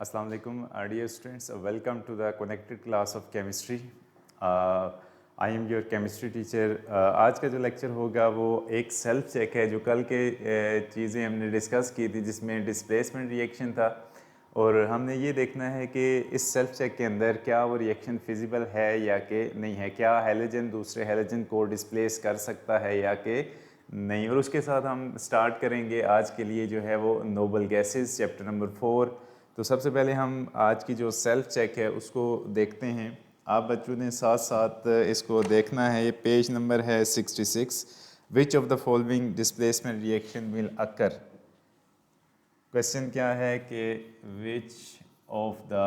Assalamu alaikum, dear students. Welcome to the connected class of chemistry. I am your chemistry teacher. आज का जो lecture होगा वो एक सेल्फ चेक है जो कल के चीज़ें हमने डिस्कस की थी जिसमें डिस्प्लेसमेंट रिएक्शन था और हमने ये देखना है कि इस सेल्फ चेक के अंदर क्या वो रिएक्शन फिजिबल है या कि नहीं है, क्या हैलोजन दूसरे हैलोजन को डिस्प्लेस कर सकता है या कि नहीं। और उसके साथ हम स्टार्ट करेंगे आज के लिए जो है वो नोबल गैसेस चैप्टर नंबर 4। तो सबसे पहले हम आज की जो सेल्फ चेक है उसको देखते हैं। आप बच्चों ने साथ साथ इसको देखना है। ये पेज नंबर है 66। Which of the following displacement reaction will occur. Question क्या है कि which of the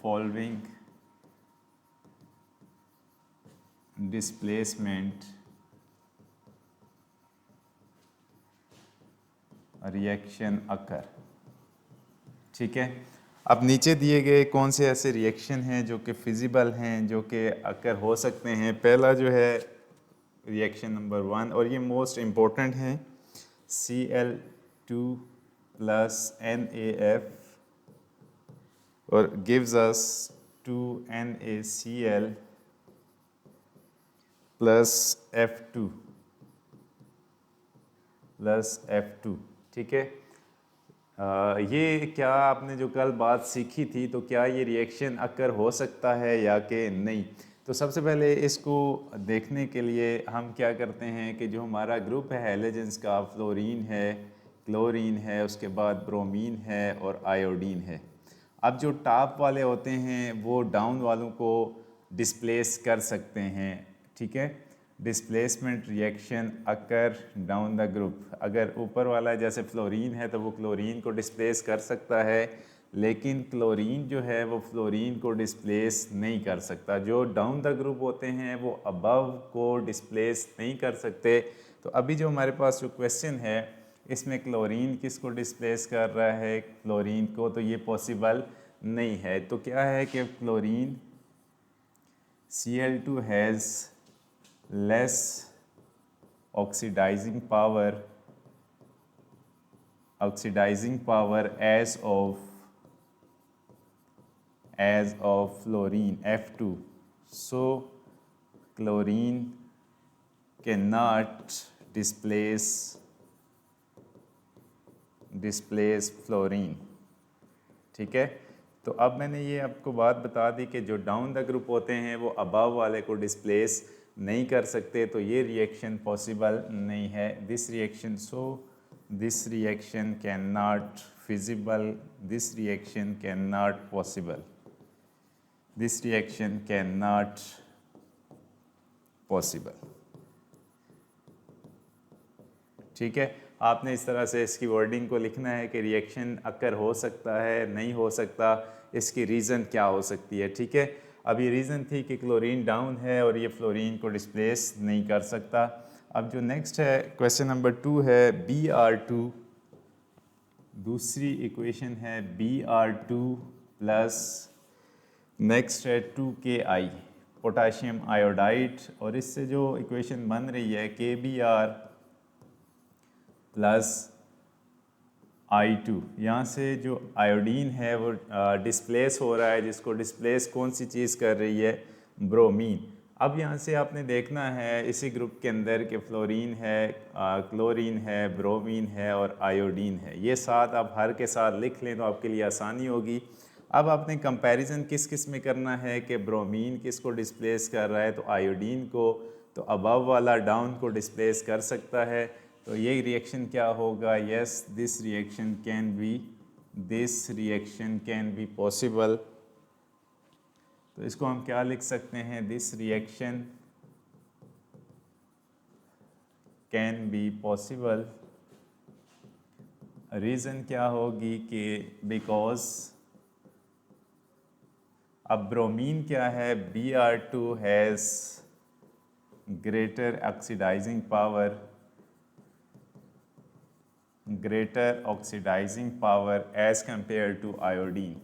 following displacement reaction occur. ठीक है, अब नीचे दिए गए कौन से ऐसे रिएक्शन हैं जो कि फिजिबल हैं, जो कि अकर हो सकते हैं। पहला जो है रिएक्शन नंबर 1 और ये मोस्ट इम्पोर्टेंट है, Cl2 प्लस NaF और gives us 2NaCl plus F2। ठीक है, ये क्या आपने जो कल बात सीखी थी, तो क्या ये रिएक्शन अकर हो सकता है या कि नहीं। तो सबसे पहले इसको देखने के लिए हम क्या करते हैं कि जो हमारा ग्रुप है हैलोजेंस का, फ्लोरीन है, क्लोरीन है, उसके बाद ब्रोमीन है और आयोडीन है। अब जो टॉप वाले होते हैं वो डाउन वालों को डिस्प्लेस कर सकते हैं। ठीक है, displacement reaction occur down the group. अगर ऊपर वाला जैसे फ्लोरीन है तो वो क्लोरीन को डिस्प्लेस कर सकता है, लेकिन क्लोरीन जो है वो फ्लोरीन को डिस्प्लेस नहीं कर सकता। जो डाउन द ग्रुप होते हैं वो अबव को डिस्प्लेस नहीं कर सकते। तो अभी जो हमारे पास जो क्वेश्चन है इसमें क्लोरीन किसको डिस्प्लेस कर रहा है, क्लोरीन को, तो ये पॉसिबल नहीं है। तो क्या है कि chlorine Cl2 has less oxidizing power as of fluorine F2, so chlorine cannot displace fluorine. ठीक है, तो अब मैंने ये आपको बात बता दी कि जो डाउन द ग्रुप होते हैं वो अबव वाले को डिस्प्लेस नहीं कर सकते, तो ये रिएक्शन पॉसिबल नहीं है। This reaction can not feasible, this reaction can not possible, this reaction can not possible. ठीक है, आपने इस तरह से इसकी वर्डिंग को लिखना है कि रिएक्शन अकर हो सकता है, नहीं हो सकता, इसकी रीज़न क्या हो सकती है। ठीक है, अब ये रीज़न थी कि क्लोरीन डाउन है और ये फ्लोरीन को डिस्प्लेस नहीं कर सकता। अब जो नेक्स्ट है क्वेश्चन नंबर 2 है Br2। दूसरी इक्वेशन है Br2 प्लस नेक्स्ट है 2Ki पोटाशियम आयोडाइड, और इससे जो इक्वेशन बन रही है KBr प्लस I2। यहाँ से जो आयोडीन है वो डिस्प्लेस हो रहा है, जिसको डिस्प्लेस कौन सी चीज़ कर रही है, ब्रोमीन। अब यहाँ से आपने देखना है इसी ग्रुप के अंदर कि फ्लोरीन है, क्लोरीन है, ब्रोमीन है और आयोडीन है। ये साथ आप हर के साथ लिख लें तो आपके लिए आसानी होगी। अब आपने कंपैरिजन किस किस में करना है कि ब्रोमीन किसको डिस्प्लेस कर रहा है, तो आयोडीन को, तो अबव वाला डाउन को डिस्प्लेस कर सकता है। तो ये रिएक्शन क्या होगा, yes this reaction can be possible. तो इसको हम क्या लिख सकते हैं, this reaction can be possible. Reason क्या होगी कि बिकॉज अब ब्रोमीन क्या है, Br2 has greater oxidizing power as compared to iodine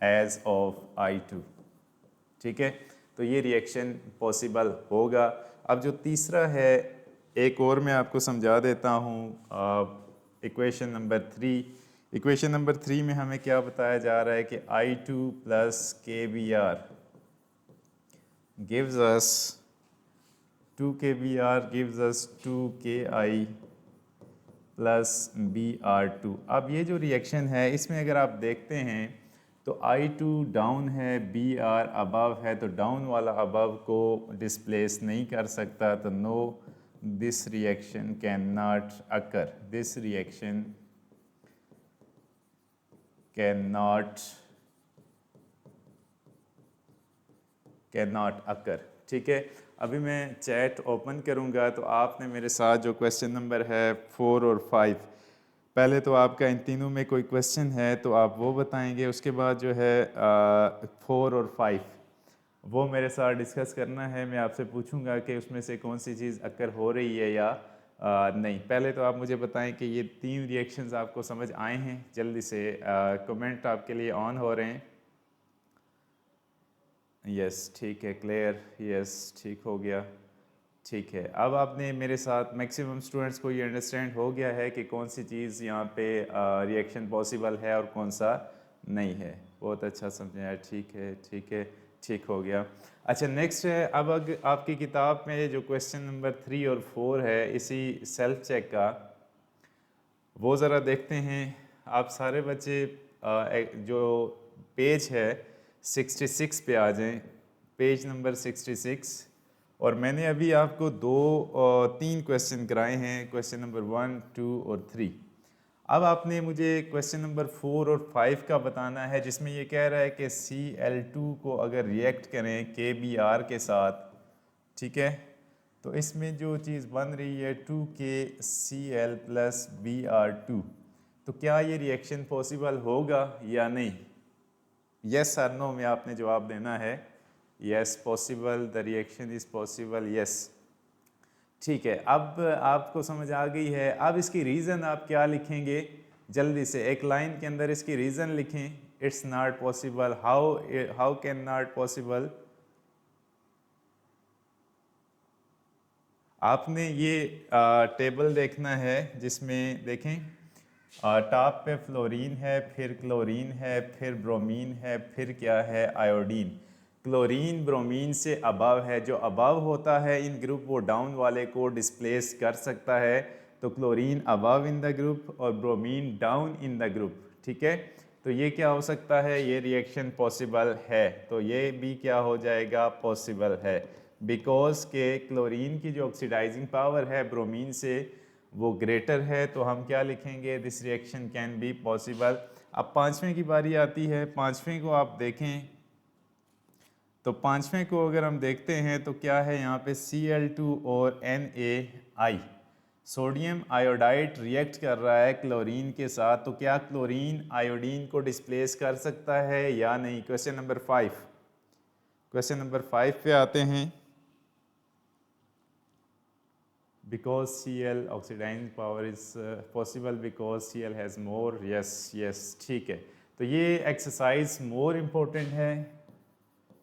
as of I2। ठीक है, तो ये रिएक्शन पॉसिबल होगा। अब जो तीसरा है एक और मैं आपको समझा देता हूँ। इक्वेशन नंबर 3, इक्वेशन नंबर 3 में हमें क्या बताया जा रहा है कि I2 plus KBR gives us 2 KBR gives us 2 KI plus BR2। अब ये जो रिएक्शन है इसमें अगर आप देखते हैं तो I2 डाउन है, BR अबव है, तो डाउन वाला अबव को डिस्प्लेस नहीं कर सकता, तो no this reaction can not occur, this reaction can not occur. ठीक है, अभी मैं चैट ओपन करूंगा तो आपने मेरे साथ जो क्वेश्चन नंबर है 4 और 5, पहले तो आपका इन तीनों में कोई क्वेश्चन है तो आप वो बताएंगे, उसके बाद जो है 4 और 5 वो मेरे साथ डिस्कस करना है। मैं आपसे पूछूंगा कि उसमें से कौन सी चीज़ अकर हो रही है या नहीं। पहले तो आप मुझे बताएं कि ये 3 रिएक्शंस आपको समझ आए हैं, जल्दी से कमेंट आपके लिए ऑन हो रहे हैं। यस ठीक है, क्लियर, यस ठीक हो गया। ठीक है, अब आपने मेरे साथ मैक्सिमम स्टूडेंट्स को ये अंडरस्टैंड हो गया है कि कौन सी चीज़ यहाँ पे रिएक्शन पॉसिबल है और कौन सा नहीं है। बहुत अच्छा समझा, ठीक है ठीक है, ठीक हो गया। अच्छा नेक्स्ट है, अब आपकी किताब में जो क्वेश्चन नंबर 3 और 4 है इसी सेल्फ चेक का, वो ज़रा देखते हैं। आप सारे बच्चे जो पेज है 66 पे आ जाएं, पेज नंबर 66। और मैंने अभी आपको 3 क्वेश्चन कराए हैं, क्वेश्चन नंबर 1, 2 और 3। अब आपने मुझे क्वेश्चन नंबर 4 और 5 का बताना है, जिसमें ये कह रहा है कि Cl2 को अगर रिएक्ट करें KBr के साथ, ठीक है, तो इसमें जो चीज़ बन रही है 2KCl प्लस Br2, तो क्या ये रिएक्शन पॉसिबल होगा या नहीं? यस और नो में आपने जवाब देना है। Yes possible, the reaction is possible, yes. ठीक है, अब आपको समझ आ गई है। अब इसकी रीज़न आप क्या लिखेंगे, जल्दी से एक लाइन के अंदर इसकी रीज़न लिखें। It's not possible, how can not possible. आपने ये टेबल देखना है जिसमें देखें टॉप पे फ्लोरीन है, फिर क्लोरीन है, फिर ब्रोमीन है, फिर क्या है, आयोडीन। क्लोरीन ब्रोमीन से अबव है, जो अबव होता है इन ग्रुप वो डाउन वाले को डिस्प्लेस कर सकता है, तो chlorine above in the group और bromine down in the group. ठीक है, तो ये क्या हो सकता है, ये रिएक्शन पॉसिबल है, तो ये भी क्या हो जाएगा, पॉसिबल है, बिकॉज के क्लोरीन की जो ऑक्सीडाइजिंग पावर है ब्रोमीन से वो ग्रेटर है, तो हम क्या लिखेंगे, this reaction can be possible. अब पांचवें की बारी आती है, पांचवें को आप देखें तो पांचवें को अगर हम देखते हैं तो क्या है यहाँ पे Cl2 और NaI, सोडियम आयोडाइड रिएक्ट कर रहा है क्लोरीन के साथ, तो क्या क्लोरीन आयोडीन को डिस्प्लेस कर सकता है या नहीं। क्वेश्चन नंबर 5, क्वेश्चन नंबर 5 पे आते हैं। Because Cl oxidizing power is possible because Cl has more, yes yes ठीक है, तो ये एक्सरसाइज मोर इम्पोर्टेंट है।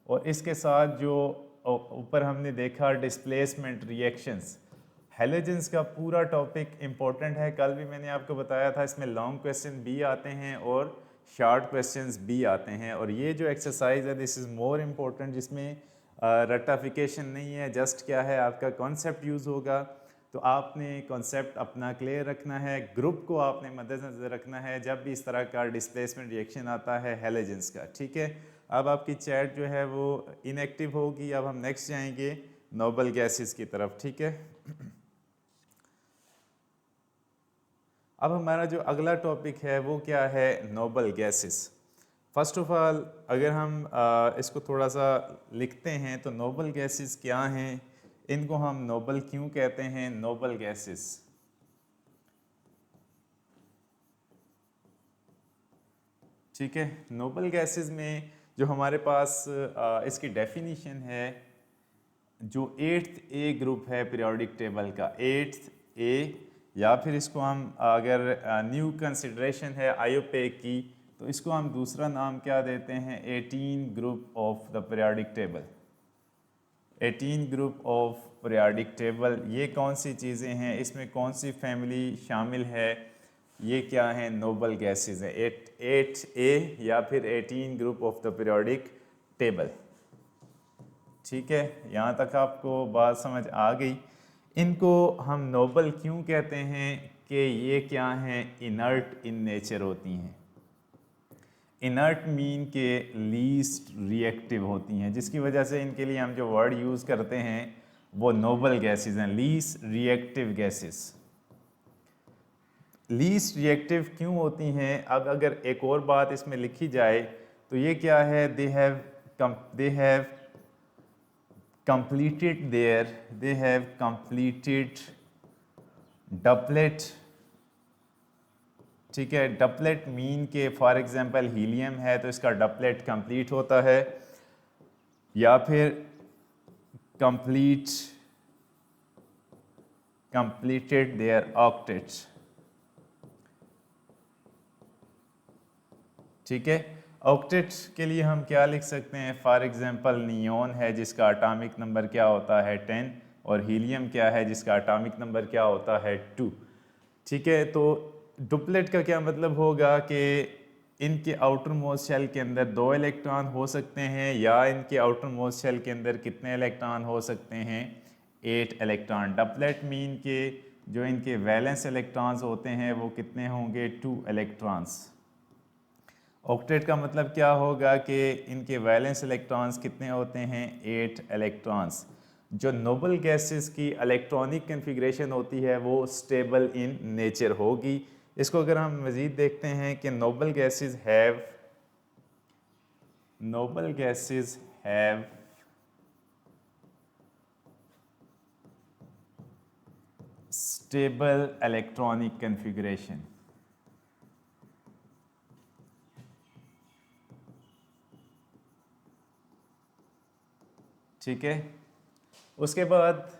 और इसके साथ जो ऊपर हमने देखा डिस्प्लेसमेंट रिएक्शंस, हैलोजेंस का पूरा टॉपिक इम्पोर्टेंट है। कल भी मैंने आपको बताया था इसमें लॉन्ग क्वेश्चन भी आते हैं और शॉर्ट क्वेश्चंस भी आते हैं, और ये जो एक्सरसाइज है दिस इज़ मोर इम्पोर्टेंट, जिसमें रटाफिकेशन नहीं है, जस्ट क्या है आपका कॉन्सेप्ट यूज़ होगा। तो आपने कॉन्सेप्ट अपना क्लियर रखना है, ग्रुप को आपने मद्देनजर रखना है जब भी इस तरह का डिस्प्लेसमेंट रिएक्शन आता है हैलोजेंस का। ठीक है, अब आपकी चैट जो है वो इनएक्टिव होगी। अब हम नेक्स्ट जाएंगे नोबल गैसेस की तरफ। ठीक है, अब हमारा जो अगला टॉपिक है वो क्या है, noble gases. First of all अगर हम इसको थोड़ा सा लिखते हैं तो नोबल गैसेस क्या हैं, इनको हम नोबल क्यों कहते हैं, नोबल गैसेस। ठीक है, नोबल गैसेस में जो हमारे पास इसकी डेफिनेशन है, जो 8th ए ग्रुप है पीरियोडिक टेबल का, 8th ए, या फिर इसको हम अगर न्यू कंसिडरेशन है आयोपेक की तो इसको हम दूसरा नाम क्या देते हैं, 18 group of the periodic table. 18 group of periodic table, ये कौन सी चीज़ें हैं, इसमें कौन सी फैमिली शामिल है, ये क्या है, नोबल गैसेस हैं, 8A या फिर 18 group of the periodic table. ठीक है, यहाँ तक आपको बात समझ आ गई। इनको हम नोबल क्यों कहते हैं कि ये क्या हैं, इनर्ट इन नेचर होती हैं। इनर्ट मीन के लीस्ट रिएक्टिव होती हैं, जिसकी वजह से इनके लिए हम जो वर्ड यूज़ करते हैं वो नोबल गैसेस हैं, least reactive gases. Least reactive क्यों होती हैं, अब अगर एक और बात इसमें लिखी जाए तो ये क्या है, दे हैव completed डपलेट। ठीक है, डपलेट मीन के फॉर एग्जांपल हीलियम है तो इसका डपलेट कंप्लीट होता है, या फिर completed their octet। ठीक है, ऑक्टेट के लिए हम क्या लिख सकते हैं, फॉर एग्जांपल नियोन है जिसका एटॉमिक नंबर क्या होता है 10, और हीलियम क्या है जिसका एटॉमिक नंबर क्या होता है 2। ठीक है, तो डुप्लेट का क्या मतलब होगा कि इनके आउटर मोस्ट शेल के अंदर 2 इलेक्ट्रॉन हो सकते हैं, या इनके आउटर मोस्ट शेल के अंदर कितने इलेक्ट्रॉन हो सकते हैं, 8 इलेक्ट्रॉन। डपलेट मीन के जो इनके वैलेंस इलेक्ट्रॉन्स होते हैं वो कितने होंगे, 2 इलेक्ट्रॉन्स। ऑक्टेट का मतलब क्या होगा कि इनके वैलेंस इलेक्ट्रॉन्स कितने होते हैं, 8 इलेक्ट्रॉन्स। जो नोबल गैसेस की इलेक्ट्रॉनिक कन्फिग्रेशन होती है वो स्टेबल इन नेचर होगी। इसको अगर हम मज़ीद देखते हैं कि noble gases have stable electronic configuration. ठीक है, उसके बाद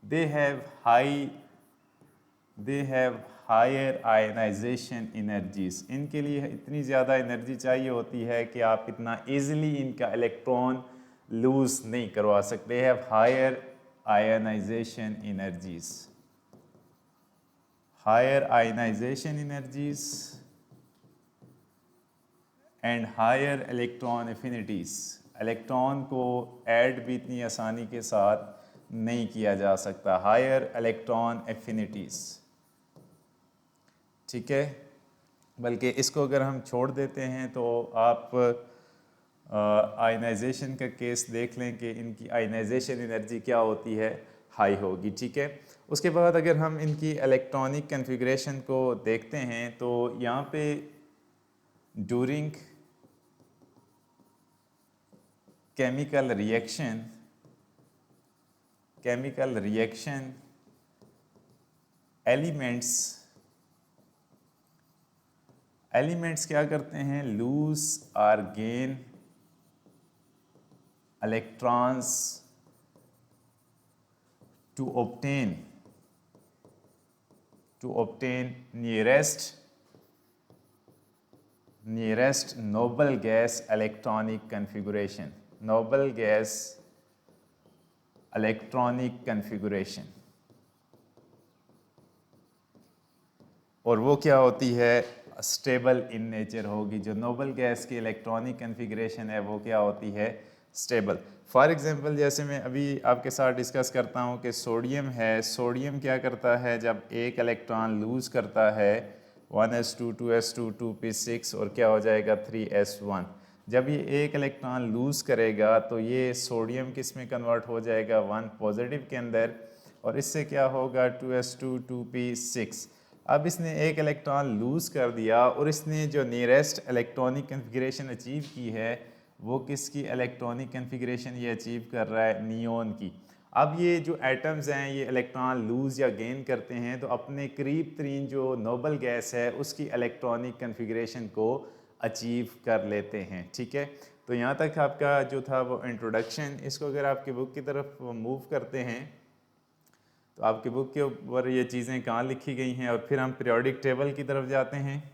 they have higher ionization energies. इनके लिए इतनी ज़्यादा एनर्जी चाहिए होती है कि आप इतना इजीली इनका इलेक्ट्रॉन लूज नहीं करवा सकते। Have higher ionization energies, and higher electron affinities. Electron को ऐड भी इतनी आसानी के साथ नहीं किया जा सकता, हायर इलेक्ट्रॉन एफिनिटीज। ठीक है, बल्कि इसको अगर हम छोड़ देते हैं तो आप आयनाइजेशन का केस देख लें कि इनकी आयनाइजेशन एनर्जी क्या होती है, हाई होगी। ठीक है, उसके बाद अगर हम इनकी इलेक्ट्रॉनिक कन्फिग्रेशन को देखते हैं तो यहाँ पे ड्यूरिंग केमिकल रिएक्शन एलिमेंट्स क्या करते हैं, लूज और gain electrons to obtain nearest noble gas electronic configuration, और वो क्या होती है, स्टेबल इन नेचर होगी। जो नोबल गैस की इलेक्ट्रॉनिक कन्फिग्रेशन है वो क्या होती है, स्टेबल। फॉर एग्जांपल जैसे मैं अभी आपके साथ डिस्कस करता हूँ कि सोडियम है, सोडियम क्या करता है, जब एक इलेक्ट्रॉन लूज करता है 1s2 2s2 2p6 और क्या हो जाएगा 3s1। जब ये एक इलेक्ट्रॉन लूज करेगा तो ये सोडियम किस में कन्वर्ट हो जाएगा, 1 पॉजिटिव के अंदर, और इससे क्या होगा 2s2 2p6। अब इसने एक इलेक्ट्रॉन लूज कर दिया और इसने जो नियरेस्ट इलेक्ट्रॉनिक कन्फिग्रेशन अचीव की है वो किसकी इलेक्ट्रॉनिक कन्फिग्रेशन ये अचीव कर रहा है, नियोन की। अब ये जो एटम्स हैं ये इलेक्ट्रॉन लूज या गेन करते हैं तो अपने करीब तरीन जो नोबल गैस है उसकी इलेक्ट्रॉनिक कन्फिग्रेशन को अचीव कर लेते हैं। ठीक है, तो यहाँ तक आपका जो था वो इंट्रोडक्शन। इसको अगर आपकी बुक की तरफ मूव करते हैं तो आपकी बुक के ऊपर ये चीज़ें कहाँ लिखी गई हैं, और फिर हम पीरियोडिक टेबल की तरफ जाते हैं।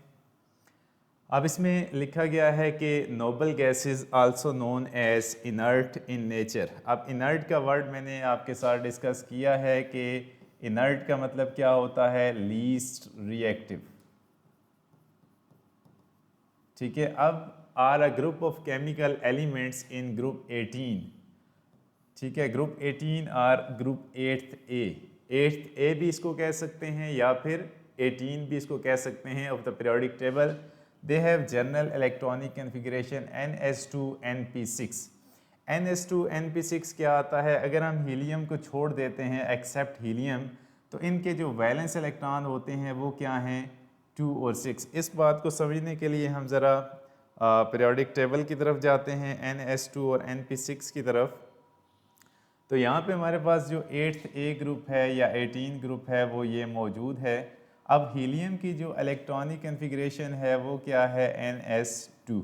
अब इसमें लिखा गया है कि noble gases also known as inert in nature. अब इनर्ट का वर्ड मैंने आपके साथ डिस्कस किया है कि इनर्ट का मतलब क्या होता है, लीस्ट रिएक्टिव। ठीक है, अब are a group of chemical elements in group 18। ठीक है, group 18 are group 8th A. 8th A भी इसको कह सकते हैं या फिर 18 भी इसको कह सकते हैं of the periodic table. They have general electronic configuration NS2NP6। NS2NP6 क्या आता है, अगर हम हीलियम को छोड़ देते हैं एक्सेप्ट हीलियम, तो इनके जो वैलेंस इलेक्ट्रॉन होते हैं वो क्या हैं, 2 और 6। इस बात को समझने के लिए हम ज़रा पीरियोडिक टेबल की तरफ जाते हैं, NS2 और NP6 की तरफ। तो यहाँ पे हमारे पास जो 8th ए ग्रुप है या 18 ग्रुप है वो ये मौजूद है। अब हीलियम की जो इलेक्ट्रॉनिक कन्फिग्रेशन है वो क्या है, NS2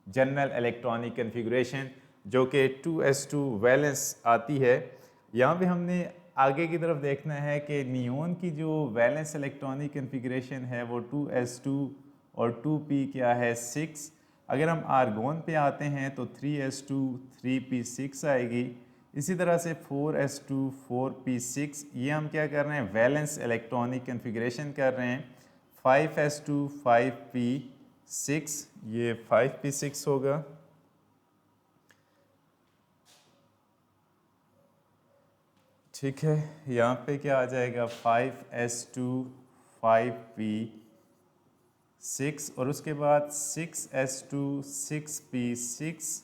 जनरल इलेक्ट्रॉनिक कन्फिग्रेशन, जो कि 2s2 वैलेंस आती है। यहाँ पे हमने आगे की तरफ देखना है कि नियोन की जो वैलेंस इलेक्ट्रॉनिक कन्फिग्रेशन है वो 2s2 और 2p क्या है, 6। अगर हम आर्गोन पे आते हैं तो 3s2 3p6 आएगी। इसी तरह से 4s2 4p6, ये हम क्या कर रहे हैं, वैलेंस इलेक्ट्रॉनिक कन्फिग्रेशन कर रहे हैं। 5s2 5p6, ये 5p6 होगा। ठीक है, यहाँ पे क्या आ जाएगा, 5s2 5p6 और उसके बाद 6s2 6p6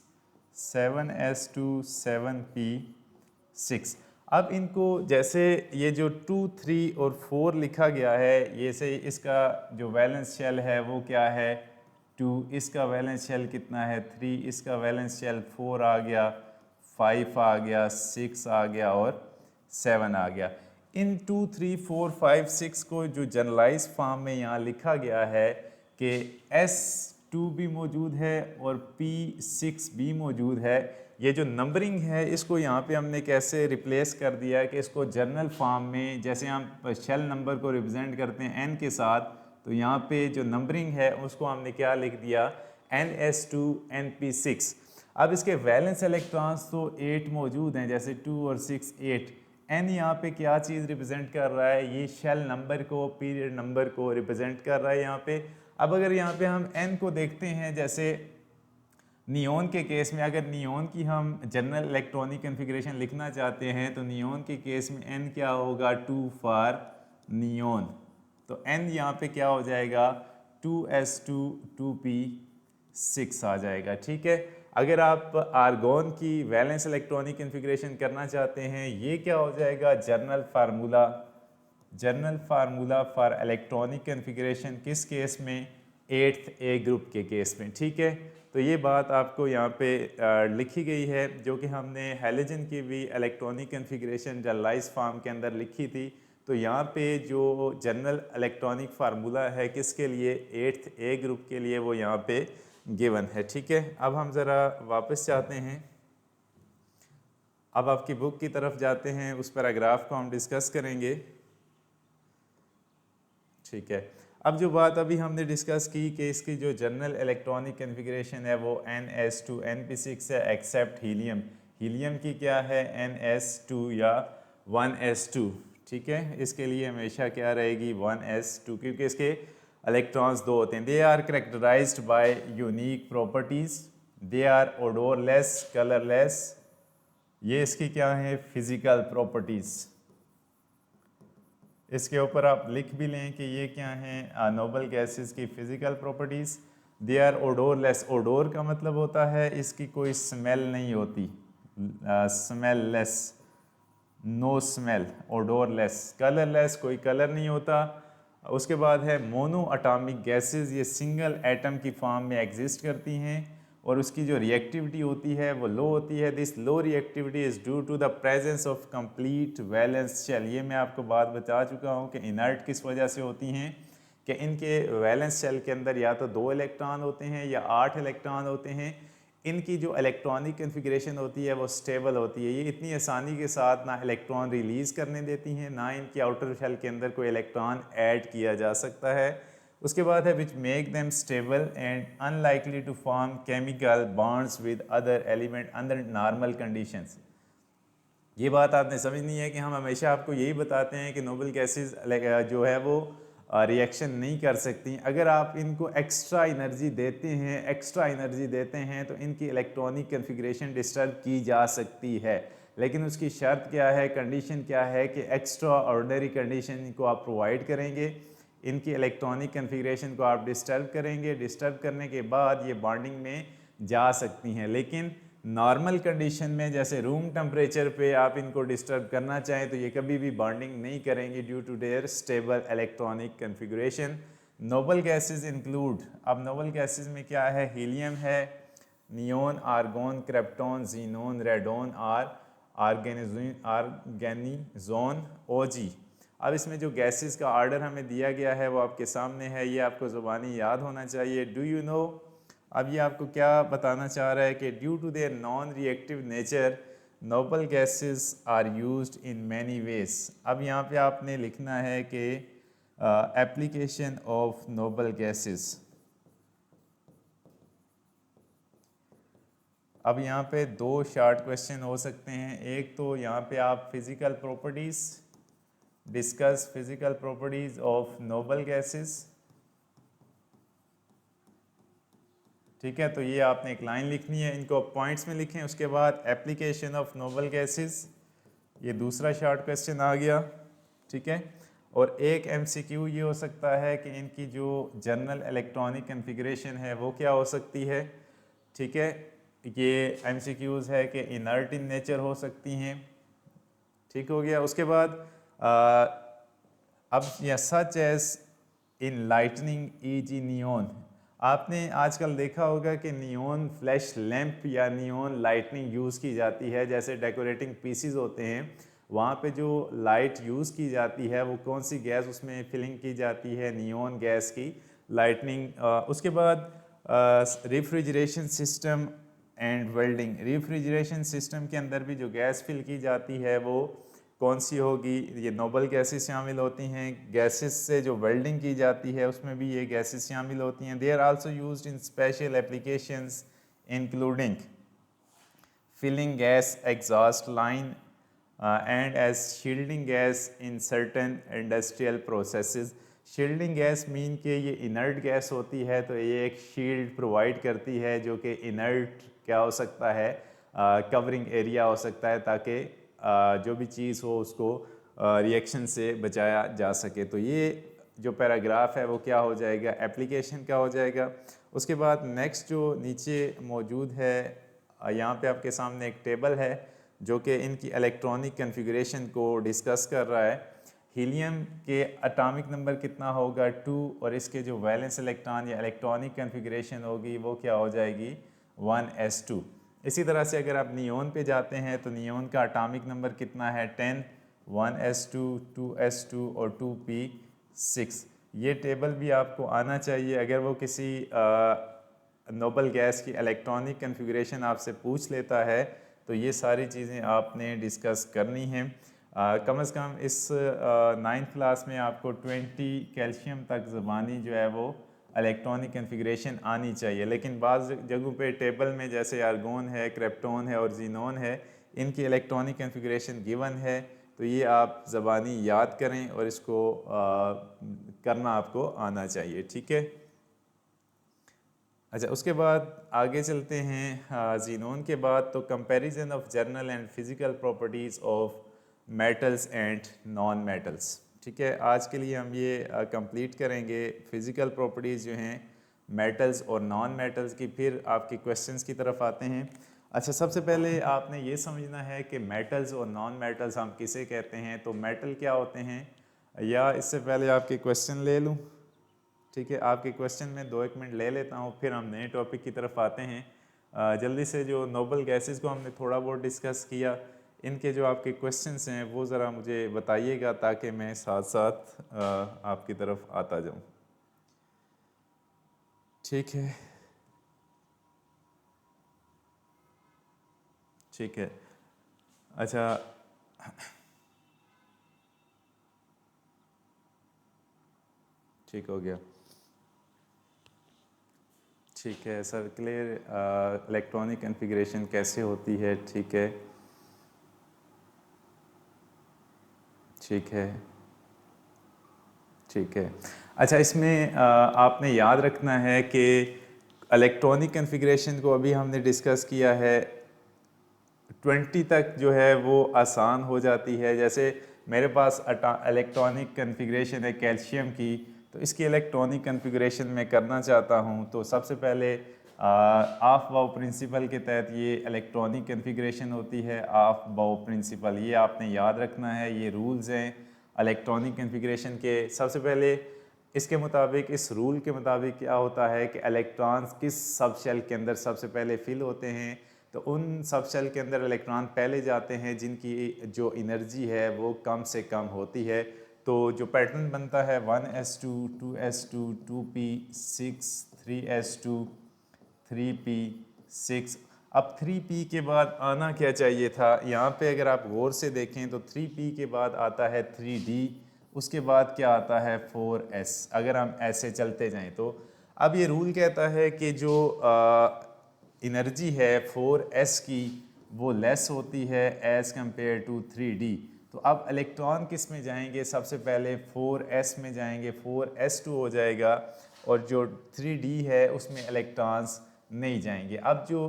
7s2 7p6। अब इनको जैसे ये जो 2 3 और 4 लिखा गया है, ये से इसका जो वैलेंस शेल है वो क्या है, 2। इसका वैलेंस शेल कितना है, 3। इसका वैलेंस शेल 4 आ गया, 5 आ गया, 6 आ गया और 7 आ गया। इन 2 3 4 5 6 को जो जनरलाइज फॉर्म में यहाँ लिखा गया है कि S2 भी मौजूद है और P6 भी मौजूद है। ये जो नंबरिंग है इसको यहाँ पे हमने कैसे रिप्लेस कर दिया है कि इसको जनरल फॉर्म में, जैसे हम शेल नंबर को रिप्रेजेंट करते हैं n के साथ, तो यहाँ पे जो नंबरिंग है उसको हमने क्या लिख दिया, NS2 NP6। अब इसके वैलेंस इलेक्ट्रॉन्स तो 8 मौजूद हैं, जैसे 2 और 6 8। n यहाँ पे क्या चीज़ रिप्रेजेंट कर रहा है, ये शेल नंबर को, पीरियड नंबर को रिप्रेजेंट कर रहा है यहाँ पे। अब अगर यहाँ पे हम n को देखते हैं, जैसे नियोन के केस में, अगर नियोन की हम जनरल इलेक्ट्रॉनिक कन्फिग्रेशन लिखना चाहते हैं तो नियोन के केस में n क्या होगा, 2 फॉर नियोन। तो n यहाँ पे क्या हो जाएगा, 2s2 2p6 आ जाएगा। ठीक है, अगर आप आर्गोन की वैलेंस इलेक्ट्रॉनिक कन्फिग्रेशन करना चाहते हैं, ये क्या हो जाएगा, general formula for electronic configuration, किस केस में, 8th ए ग्रुप के केस में। ठीक है, तो ये बात आपको यहाँ पे लिखी गई है, जो कि हमने हेलोजन की भी इलेक्ट्रॉनिक कन्फिग्रेशन जनरलाइज फॉर्म के अंदर लिखी थी। तो यहाँ पे जो जनरल इलेक्ट्रॉनिक फार्मूला है किसके लिए, 8th ए ग्रुप के लिए, वो यहाँ पे गिवन है। ठीक है, अब हम ज़रा वापस जाते हैं, अब आपकी बुक की तरफ जाते हैं, उस पैराग्राफ को हम डिस्कस करेंगे। ठीक है, अब जो बात अभी हमने डिस्कस की कि इसकी जो जनरल इलेक्ट्रॉनिक कन्फिग्रेशन है वो NS2 NP6 है एक्सेप्ट हीलियम। हीलियम की क्या है, NS2 या 1s2। ठीक है, इसके लिए हमेशा क्या रहेगी, 1s2, क्योंकि इसके इलेक्ट्रॉन्स 2 होते हैं। They are characterized by unique properties, they are odourless colourless. ये इसकी क्या है, फिजिकल प्रॉपर्टीज़। इसके ऊपर आप लिख भी लें कि ये क्या हैं, नोबल गैसेस की physical properties. They are odourless, odour का मतलब होता है इसकी कोई स्मेल नहीं होती, smell less, no smell, odourless. Colourless, कोई कलर नहीं होता। उसके बाद है मोनो अटामिक गैसेस, ये सिंगल एटम की फॉर्म में एग्जिस्ट करती हैं और उसकी जो रिएक्टिविटी होती है वो लो होती है। This low reactivity is due to the presence of complete valence shell. ये मैं आपको बात बता चुका हूँ कि इनर्ट किस वजह से होती हैं, कि इनके वैलेंस शेल के अंदर या तो 2 इलेक्ट्रॉन होते हैं या 8 इलेक्ट्रॉन होते हैं। इनकी जो इलेक्ट्रॉनिक कन्फिग्रेशन होती है वो स्टेबल होती है, ये इतनी आसानी के साथ ना इलेक्ट्रॉन रिलीज़ करने देती हैं, ना इनकी आउटर शेल के अंदर कोई इलेक्ट्रॉन ऐड किया जा सकता है। उसके बाद है which make them stable and unlikely to form chemical bonds with other element under normal conditions. ये बात आपने समझनी है कि हम हमेशा आपको यही बताते हैं कि नोबल गैसेस जो है वो रिएक्शन नहीं कर सकती। अगर आप इनको एक्स्ट्रा एनर्जी देते हैं तो इनकी इलेक्ट्रॉनिक कन्फिग्रेशन डिस्टर्ब की जा सकती है, लेकिन उसकी शर्त क्या है, कंडीशन क्या है कि एक्स्ट्रा ऑर्डिनरी कंडीशन को आप प्रोवाइड करेंगे, इनकी इलेक्ट्रॉनिक कन्फिग्रेशन को आप डिस्टर्ब करेंगे, डिस्टर्ब करने के बाद ये बॉन्डिंग में जा सकती हैं। लेकिन नॉर्मल कंडीशन में जैसे रूम टेम्परेचर पे आप इनको डिस्टर्ब करना चाहें तो ये कभी भी बॉन्डिंग नहीं करेंगे due to their stable electronic configuration. Noble gases include, अब नोबल गैसेस में क्या है, हीलियम है, neon, argon, krypton, xenon, radon और आर्गेनिजोन, ओजी। अब इसमें जो गैसेस का ऑर्डर हमें दिया गया है वो आपके सामने है, ये आपको ज़ुबानी याद होना चाहिए। डू यू नो, अब ये आपको क्या बताना चाह रहा है कि due to their non reactive nature noble gases are used in many ways. अब यहाँ पे आपने लिखना है कि एप्लीकेशन ऑफ नोबल गैसेस। अब यहाँ पे दो शॉर्ट क्वेश्चन हो सकते हैं। एक तो यहाँ पे आप physical properties discuss physical properties of noble gases, ठीक है, तो ये आपने एक लाइन लिखनी है, इनको पॉइंट्स में लिखें। उसके बाद एप्लीकेशन ऑफ नोबल गैसेस, ये दूसरा शॉर्ट क्वेश्चन आ गया, ठीक है। और एक एमसीक्यू ये हो सकता है कि इनकी जो जनरल इलेक्ट्रॉनिक कन्फिग्रेशन है वो क्या हो सकती है, ठीक है। ये एमसीक्यूज़ है कि इनर्ट इन नेचर हो सकती हैं, ठीक हो गया। उसके बाद अब या such as in lightning E neon, आपने आजकल देखा होगा कि नियोन फ्लैश लैंप या नियोन लाइटनिंग यूज़ की जाती है। जैसे डेकोरेटिंग पीसीज होते हैं वहाँ पे जो लाइट यूज़ की जाती है वो कौन सी गैस उसमें फिलिंग की जाती है, नियोन गैस की लाइटनिंग। उसके बाद refrigeration system and welding, refrigeration system के अंदर भी जो गैस फिल की जाती है वो कौन सी होगी, ये नोबल गैसेस शामिल होती हैं। गैसेस से जो वेल्डिंग की जाती है उसमें भी ये गैसेस शामिल होती हैं। They are also used in special applications including filling gas exhaust line and as shielding gas in certain industrial processes. Shielding gas mean कि ये इनर्ट गैस होती है तो ये एक शील्ड प्रोवाइड करती है जो कि इनर्ट क्या हो सकता है, कवरिंग एरिया हो सकता है, ताकि जो भी चीज़ हो उसको रिएक्शन से बचाया जा सके। तो ये जो पैराग्राफ है वो क्या हो जाएगा, एप्लीकेशन का हो जाएगा। उसके बाद नेक्स्ट जो नीचे मौजूद है यहाँ पे आपके सामने एक टेबल है जो कि इनकी इलेक्ट्रॉनिक कन्फिगरेशन को डिस्कस कर रहा है। हीलियम के एटॉमिक नंबर कितना होगा 2, और इसके जो वैलेंस इलेक्ट्रॉन या इलेक्ट्रॉनिक कन्फिगरेशन होगी वो क्या हो जाएगी 1s2। इसी तरह से अगर आप नियोन पे जाते हैं तो नियोन का एटॉमिक नंबर कितना है 10, 1s2, 2s2 और 2p6। ये टेबल भी आपको आना चाहिए। अगर वो किसी नोबल गैस की इलेक्ट्रॉनिक कन्फिगरेशन आपसे पूछ लेता है तो ये सारी चीज़ें आपने डिस्कस करनी हैं। कम से कम इस 9th क्लास में आपको 20 कैल्शियम तक ज़बानी जो है वो इलेक्ट्रॉनिक कन्फिगरेशन आनी चाहिए। लेकिन बाज़ जगहों पे टेबल में जैसे आर्गोन है, क्रिप्टॉन है और जीनोन है, इनकी इलेक्ट्रॉनिक कन्फिगरेशन गिवन है, तो ये आप ज़बानी याद करें और इसको करना आपको आना चाहिए, ठीक है। अच्छा, उसके बाद आगे चलते हैं। जीनोन के बाद तो comparison of journal and physical properties of metals and non metals, ठीक है। आज के लिए हम ये कंप्लीट करेंगे फ़िज़िकल प्रॉपर्टीज़ जो हैं मेटल्स और नॉन मेटल्स की, फिर आपके क्वेश्चंस की तरफ आते हैं। अच्छा, सबसे पहले आपने ये समझना है कि मेटल्स और नॉन मेटल्स हम किसे कहते हैं। तो मेटल क्या होते हैं, या इससे पहले आपके क्वेश्चन ले लूँ, ठीक है। आपके क्वेश्चन में 2-1 मिनट ले लेता हूँ, फिर हम नए टॉपिक की तरफ आते हैं। जल्दी से जो नोबल गैसेस को हमने थोड़ा बहुत डिस्कस किया, इनके जो आपके क्वेश्चंस हैं वो ज़रा मुझे बताइएगा ताकि मैं साथ साथ आपकी तरफ आता जाऊँ, ठीक है। ठीक है, अच्छा, ठीक हो गया। ठीक है। सर्कुलर इलेक्ट्रॉनिक कॉन्फ़िगरेशन कैसे होती है? ठीक है, ठीक है, ठीक है। अच्छा, इसमें आपने याद रखना है कि इलेक्ट्रॉनिक कॉन्फ़िगरेशन को अभी हमने डिस्कस किया है, 20 तक जो है वो आसान हो जाती है। जैसे मेरे पास इलेक्ट्रॉनिक कॉन्फ़िगरेशन है कैल्शियम की, तो इसकी इलेक्ट्रॉनिक कॉन्फ़िगरेशन मैं करना चाहता हूँ, तो सबसे पहले ऑफ बाउ प्रिंसिपल के तहत ये इलेक्ट्रॉनिक कॉन्फ़िगरेशन होती है। ऑफ बाउ प्रिंसिपल ये आपने याद रखना है, ये रूल्स हैं इलेक्ट्रॉनिक कॉन्फ़िगरेशन के। सबसे पहले इसके मुताबिक, इस रूल के मुताबिक क्या होता है कि इलेक्ट्रॉन्स किस सब शेल के अंदर सबसे पहले फिल होते हैं, तो उन सब शेल के अंदर इलेक्ट्रॉन पहले जाते हैं जिनकी जो एनर्जी है वो कम से कम होती है। तो जो पैटर्न बनता है 1s2 2s2 2p6 3s2 3p6। अब 3p के बाद आना क्या चाहिए था? यहाँ पे अगर आप गौर से देखें तो 3p के बाद आता है 3d, उसके बाद क्या आता है 4s, अगर हम ऐसे चलते जाएं तो। अब ये रूल कहता है कि जो एनर्जी है 4s की वो लेस होती है एज़ कम्पेयर टू 3d। तो अब इलेक्ट्रॉन किस में जाएंगे? सबसे पहले 4s में जाएंगे, 4s2 हो जाएगा, और जो 3d है उसमें इलेक्ट्रॉन्स नहीं जाएंगे। अब जो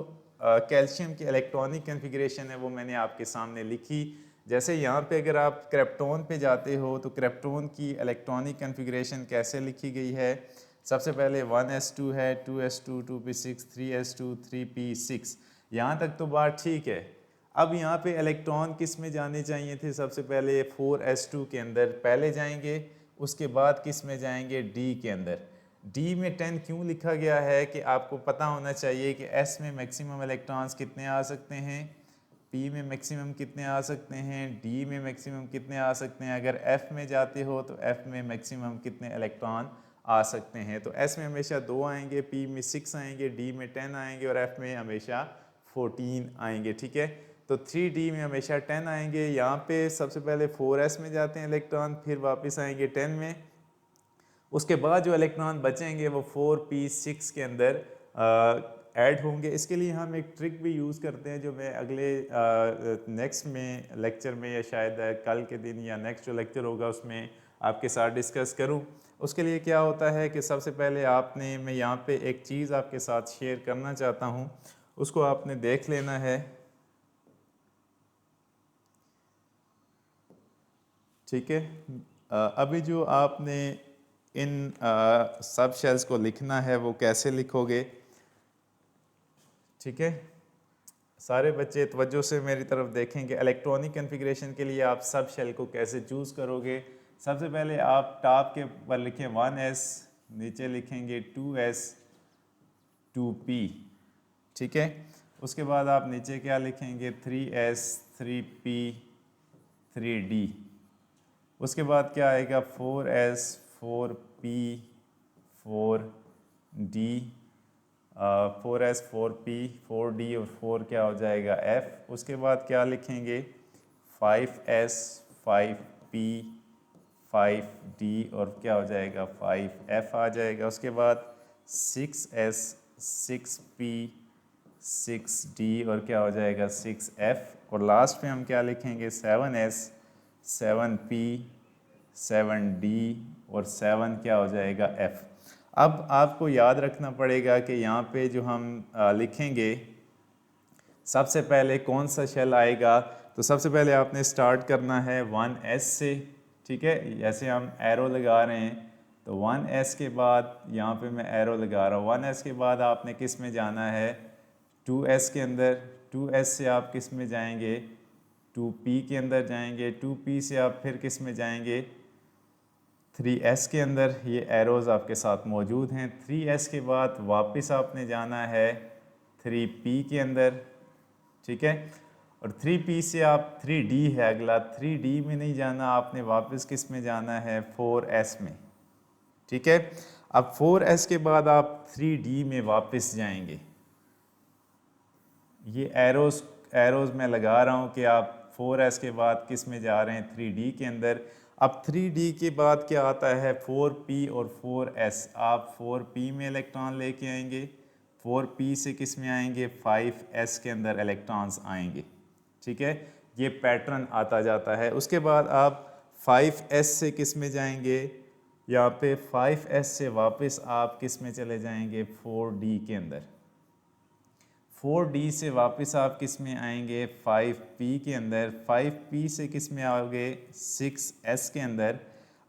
कैल्शियम की इलेक्ट्रॉनिक कॉन्फ़िगरेशन है वो मैंने आपके सामने लिखी। जैसे यहाँ पे अगर आप क्रिप्टॉन पे जाते हो तो क्रिप्टॉन की इलेक्ट्रॉनिक कॉन्फ़िगरेशन कैसे लिखी गई है? सबसे पहले 1s2 है, 2s2 2p6 3s2 3p6। यहाँ तक तो बात ठीक है। अब यहाँ पे इलेक्ट्रॉन किस में जाने चाहिए थे? सबसे पहले 4s2 के अंदर पहले जाएंगे, उसके बाद किस में जाएंगे? d के अंदर। d में 10 क्यों लिखा गया है कि आपको पता होना चाहिए कि s में मैक्सिमम इलेक्ट्रॉन्स कितने आ सकते हैं, p में मैक्सिमम कितने आ सकते हैं, d में मैक्सिमम कितने आ सकते हैं। अगर f में जाते हो तो f में मैक्सिमम कितने इलेक्ट्रॉन आ सकते हैं? तो s में हमेशा 2 आएंगे, p में 6 आएंगे, d में 10 आएंगे और f में हमेशा 14 आएंगे। ठीक है, तो 3d में हमेशा 10 आएंगे। यहाँ पे सबसे पहले 4s में जाते हैं इलेक्ट्रॉन, फिर वापस आएंगे 10 में, उसके बाद जो इलेक्ट्रॉन बचेंगे वो 4p6 के अंदर ऐड होंगे। इसके लिए हम एक ट्रिक भी यूज़ करते हैं जो मैं अगले नेक्स्ट में लेक्चर में या शायद कल के दिन या नेक्स्ट जो लेक्चर होगा उसमें आपके साथ डिस्कस करूं। उसके लिए क्या होता है कि सबसे पहले आपने, मैं यहाँ पे एक चीज़ आपके साथ शेयर करना चाहता हूँ, उसको आपने देख लेना है। ठीक है, अभी जो आपने इन सब शेल्स को लिखना है वो कैसे लिखोगे? ठीक है, सारे बच्चे तवज्जो से मेरी तरफ देखेंगे। इलेक्ट्रॉनिक कॉन्फ़िगरेशन के लिए आप सब शेल को कैसे चूज़ करोगे? सबसे पहले आप टॉप के ऊपर लिखें 1s, नीचे लिखेंगे 2s 2p। ठीक है, उसके बाद आप नीचे क्या लिखेंगे? 3s 3p 3d। उसके बाद क्या आएगा? 4s 4p 4d, 4s 4p 4d और 4 क्या हो जाएगा? f। उसके बाद क्या लिखेंगे? 5s 5p 5d और क्या हो जाएगा? 5f आ जाएगा। उसके बाद 6s 6p 6d और क्या हो जाएगा? 6f। और लास्ट में हम क्या लिखेंगे? 7s 7p 7d और 7 क्या हो जाएगा? f। अब आपको याद रखना पड़ेगा कि यहाँ पे जो हम लिखेंगे सबसे पहले कौन सा शेल आएगा, तो सबसे पहले आपने स्टार्ट करना है 1s से। ठीक है, जैसे हम एरो लगा रहे हैं तो 1s के बाद यहाँ पे मैं एरो लगा रहा हूँ। 1s के बाद आपने किस में जाना है? 2s के अंदर। 2s से आप किस में जाएंगे? 2p के अंदर जाएंगे। 2p से आप फिर किस में जाएंगे? 3s के अंदर। ये एरोज़ आपके साथ मौजूद हैं। 3s के बाद वापस आपने जाना है 3p के अंदर। ठीक है, और 3p से आप 3d है अगला, 3d में नहीं जाना, आपने वापस किस में जाना है? 4s में। ठीक है, अब 4s के बाद आप 3d में वापस जाएंगे। ये एरोज़ मैं लगा रहा हूँ कि आप 4s के बाद किस में जा रहे हैं? 3d के अंदर। अब 3d के बाद क्या आता है? 4p और 4s। आप 4p में इलेक्ट्रॉन लेके आएंगे 4p से किस में आएंगे, 5s के अंदर इलेक्ट्रॉन्स आएंगे। ठीक है, ये पैटर्न आता जाता है। उसके बाद आप 5s से किस में जाएंगे, यहाँ पे 5s से वापस आप किस में चले जाएंगे, 4d के अंदर। 4d से वापस आप किस में आएंगे, 5p के अंदर। 5p से किस में आओगे, 6s के अंदर।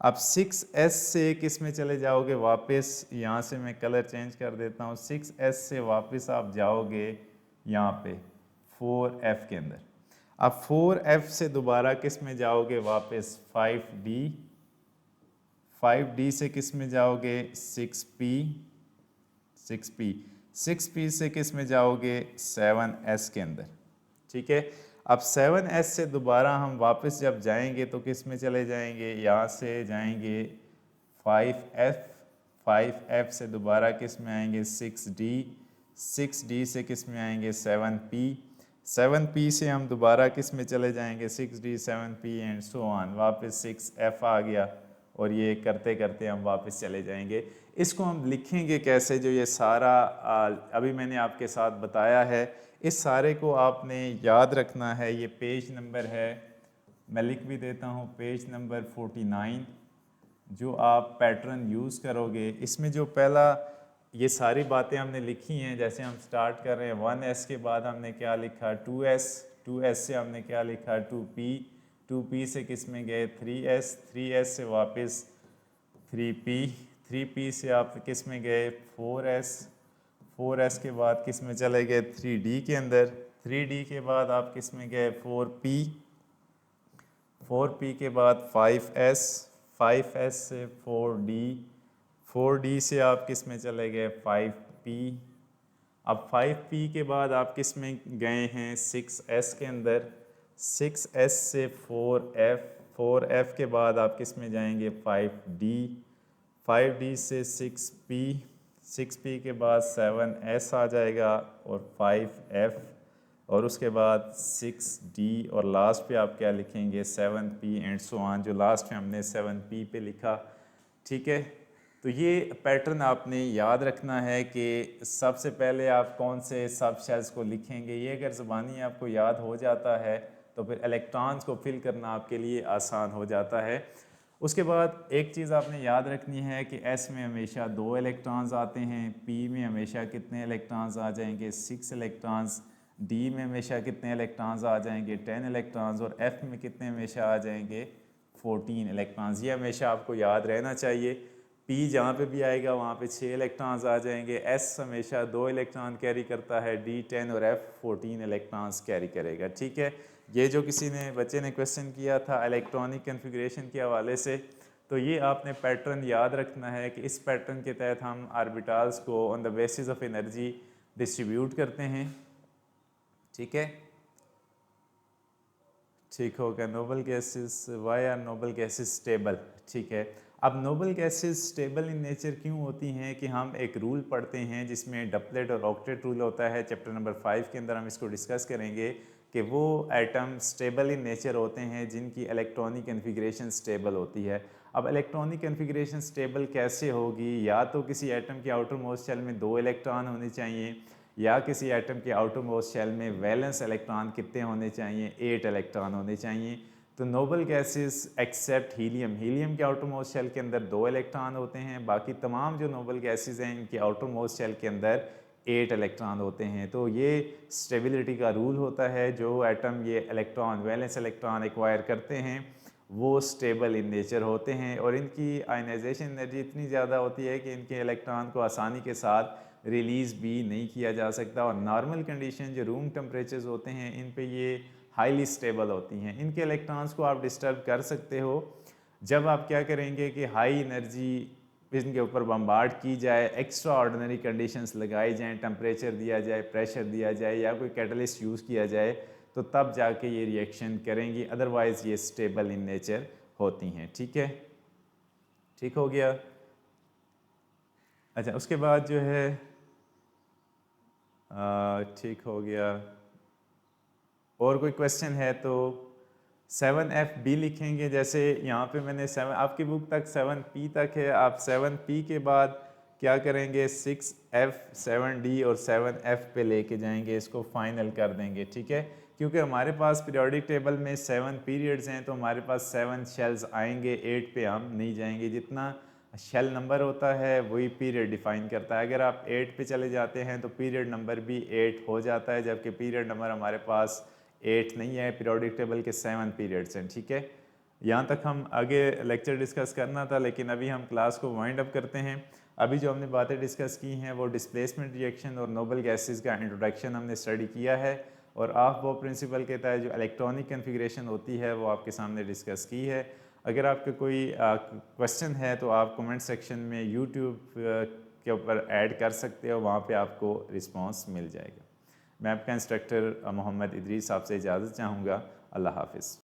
अब 6s से किस में चले जाओगे वापस, यहाँ से मैं कलर चेंज कर देता हूँ। 6s से वापस आप जाओगे यहाँ पे 4f के अंदर। अब 4f से दोबारा किस में जाओगे वापस, 5d। 5d से किस में जाओगे, 6p। 6p से किस में जाओगे, 7s के अंदर। ठीक है, अब 7s से दोबारा हम वापस जब जाएंगे तो किस में चले जाएंगे, यहाँ से जाएंगे 5f। 5f से दोबारा किस में आएंगे, 6d। 6d से किस में आएंगे, 7p। 7p से हम दोबारा किस में चले जाएंगे, 6d 7p and so on, वापस 6f आ गया। और ये करते करते हम वापस चले जाएंगे। इसको हम लिखेंगे कैसे, जो ये सारा अभी मैंने आपके साथ बताया है, इस सारे को आपने याद रखना है। ये पेज नंबर है, मैं लिख भी देता हूँ, पेज नंबर 49 जो आप पैटर्न यूज़ करोगे। इसमें जो पहला ये सारी बातें हमने लिखी हैं, जैसे हम स्टार्ट कर रहे हैं 1s के बाद हमने क्या लिखा, 2s। 2s से हमने क्या लिखा, 2p। 2p से किस में गए, 3s। 3s से वापस 3p। 3p से आप किस में गए, 4s। 4s के बाद किस में चले गए, 3d के अंदर। 3d के बाद आप किस में गए, 4p। 4p के बाद 5s। 5s से 4d। 4d से आप किस में चले गए, 5p। अब 5p के बाद आप किस में गए हैं, 6s के अंदर। 6s से 4f। 4f के बाद आप किस में जाएंगे, 5d। 5d से 6p। 6p के बाद 7s आ जाएगा और 5f, और उसके बाद 6d, और लास्ट पे आप क्या लिखेंगे, 7p एंड सो ऑन, जो लास्ट में हमने 7p पे लिखा। ठीक है, तो ये पैटर्न आपने याद रखना है कि सबसे पहले आप कौन से सब शेल्स को लिखेंगे। ये अगर ज़ुबानी आपको याद हो जाता है तो फिर इलेक्ट्रॉन्स को फिल करना आपके लिए आसान हो जाता है। उसके बाद एक चीज़ आपने याद रखनी है कि S में हमेशा 2 इलेक्ट्रॉन्स आते हैं, P में हमेशा कितने इलेक्ट्रॉन्स आ जाएंगे, 6 इलेक्ट्रॉन्स। D में हमेशा कितने इलेक्ट्रॉन्स आ जाएंगे, 10 इलेक्ट्रॉन्स। और F में कितने हमेशा आ जाएंगे, 14 इलेक्ट्रॉन्स। ये हमेशा आपको याद रहना चाहिए। P जहाँ पे भी आएगा वहाँ पे 6 इलेक्ट्रॉन्स आ जाएंगे। S हमेशा 2 इलेक्ट्रॉन कैरी करता है, D 10 और F 14 इलेक्ट्रॉन्स कैरी करेगा। ठीक है, ये जो किसी ने बच्चे ने क्वेश्चन किया था इलेक्ट्रॉनिक कन्फिग्रेशन के हवाले से, तो ये आपने पैटर्न याद रखना है कि इस पैटर्न के तहत हम ऑर्बिटल्स को on the basis of energy distribute करते हैं। ठीक है, ठीक होगा। Noble gases, why are noble gases stable. ठीक है, अब noble gases stable in nature क्यों होती हैं कि हम एक रूल पढ़ते हैं जिसमें डपलेट और ऑक्टेट रूल होता है। चैप्टर नंबर 5 के अंदर हम इसको डिस्कस करेंगे कि वो एटम स्टेबल इन नेचर होते हैं जिनकी इलेक्ट्रॉनिक कन्फिग्रेशन स्टेबल होती है। अब इलेक्ट्रॉनिक कन्फिग्रेशन स्टेबल कैसे होगी, या तो किसी एटम के आउटर मोस्ट शेल में 2 इलेक्ट्रॉन होने चाहिए, या किसी एटम के आउटर मोस्ट शेल में वैलेंस इलेक्ट्रॉन कितने होने चाहिए, 8 इलेक्ट्रॉन होने चाहिए। तो noble gases except helium, helium के आउटर मोस्ट शेल के अंदर 2 इलेक्ट्रॉन होते हैं। बाकी तमाम जो नोबल गैसेस हैं इनके आउटर मोस्ट शेल के अंदर 8 इलेक्ट्रॉन होते हैं। तो ये स्टेबिलिटी का रूल होता है, जो एटम ये इलेक्ट्रॉन वैलेंस इलेक्ट्रॉन एक्वायर करते हैं वो स्टेबल इन नेचर होते हैं, और इनकी आयनाइजेशन एनर्जी इतनी ज़्यादा होती है कि इनके इलेक्ट्रॉन को आसानी के साथ रिलीज़ भी नहीं किया जा सकता। और नॉर्मल कंडीशन जो रूम टेम्परेचर्स होते हैं इन पे ये हाईली स्टेबल होती हैं। इनके इलेक्ट्रॉन्स को आप डिस्टर्ब कर सकते हो जब आप क्या करेंगे कि हाई एनर्जी इनके ऊपर बम्बार्ड की जाए, एक्स्ट्रा ऑर्डिनरी कंडीशंस लगाई जाएँ, टेम्परेचर दिया जाए, प्रेशर दिया जाए, या कोई कैटलिस्ट यूज़ किया जाए, तो तब जाके ये रिएक्शन करेंगी। अदरवाइज़ ये स्टेबल इन नेचर होती हैं। ठीक है, ठीक हो गया। अच्छा, उसके बाद जो है ठीक हो गया। और कोई क्वेश्चन है तो 7FB लिखेंगे। जैसे यहाँ पे मैंने 7, आपकी बुक तक 7P तक है, आप 7P के बाद क्या करेंगे 6F 7D और 7F पे लेके जाएंगे, इसको फाइनल कर देंगे, ठीक है। क्योंकि हमारे पास पीरियोडिक टेबल में 7 पीरियड्स हैं तो हमारे पास 7 शेल्स आएंगे, 8 पे हम नहीं जाएंगे। जितना शेल नंबर होता है वही पीरियड डिफाइन करता है। अगर आप 8 पे चले जाते हैं तो पीरियड नंबर भी 8 हो जाता है, जबकि पीरियड नंबर हमारे पास 8 नहीं है, पीरियोडिक टेबल के 7 पीरियड्स हैं, ठीक है। यहाँ तक हम आगे लेक्चर डिस्कस करना था, लेकिन अभी हम क्लास को वाइंड अप करते हैं। अभी जो हमने बातें डिस्कस की हैं वो डिस्प्लेसमेंट रिएक्शन और नोबल गैसेस का इंट्रोडक्शन हमने स्टडी किया है, और ऑफ बॉब प्रिंसिपल के तहत जो इलेक्ट्रॉनिक कन्फिग्रेशन होती है वो आपके सामने डिस्कस की है। अगर आपके कोई क्वेश्चन है तो आप कमेंट सेक्शन में यूट्यूब के ऊपर ऐड कर सकते हो, वहाँ पे आपको रिस्पांस मिल जाएगा। मैं आपका इंस्ट्रक्टर मोहम्मद इदरीस आपसे इजाज़त चाहूँगा। अल्लाह हाफिज़।